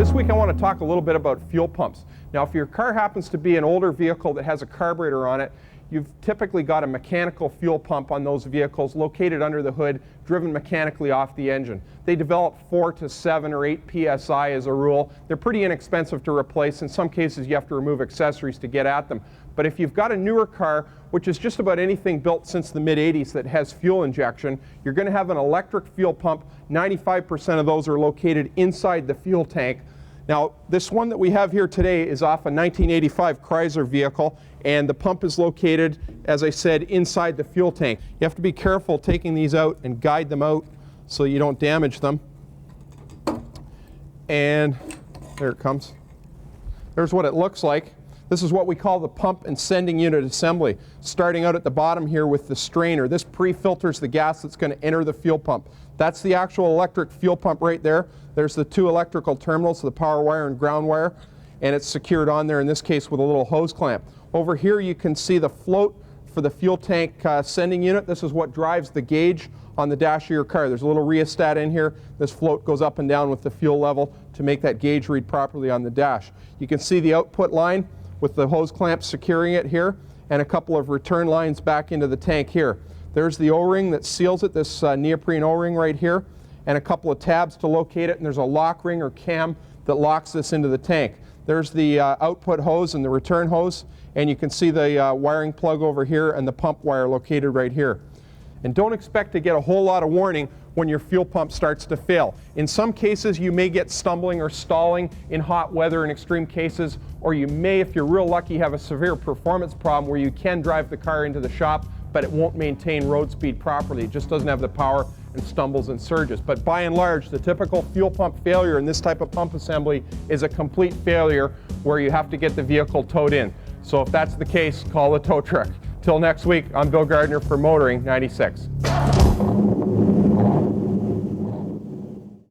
This week I want to talk a little bit about fuel pumps. Now, if your car happens to be an older vehicle that has a carburetor on it, you've typically got a mechanical fuel pump on those vehicles located under the hood, driven mechanically off the engine. They develop 4 to 7 or 8 psi as a rule. They're pretty inexpensive to replace. In some cases you have to remove accessories to get at them. But if you've got a newer car, which is just about anything built since the mid-'80s that has fuel injection, you're going to have an electric fuel pump. 95% of those are located inside the fuel tank. Now, this one that we have here today is off a 1985 Chrysler vehicle, and the pump is located, as I said, inside the fuel tank. You have to be careful taking these out and guide them out so you don't damage them. And there it comes. There's what it looks like. This is what we call the pump and sending unit assembly. Starting out at the bottom here with the strainer. This pre-filters the gas that's going to enter the fuel pump. That's the actual electric fuel pump right there. There's the 2 electrical terminals, the power wire and ground wire, and it's secured on there, in this case with a little hose clamp. Over here you can see the float for the fuel tank sending unit. This is what drives the gauge on the dash of your car. There's a little rheostat in here. This float goes up and down with the fuel level to make that gauge read properly on the dash. You can see the output line with the hose clamp securing it here, and a couple of return lines back into the tank here. There's the O-ring that seals it, this neoprene O-ring right here, and a couple of tabs to locate it, and there's a lock ring or cam that locks this into the tank. There's the output hose and the return hose, and you can see the wiring plug over here and the pump wire located right here. And don't expect to get a whole lot of warning when your fuel pump starts to fail. In some cases you may get stumbling or stalling in hot weather in extreme cases, or you may, if you're real lucky, have a severe performance problem where you can drive the car into the shop but it won't maintain road speed properly. It just doesn't have the power and stumbles and surges. But by and large, the typical fuel pump failure in this type of pump assembly is a complete failure where you have to get the vehicle towed in. So if that's the case, call the tow truck. Till next week, I'm Bill Gardner for Motoring 96.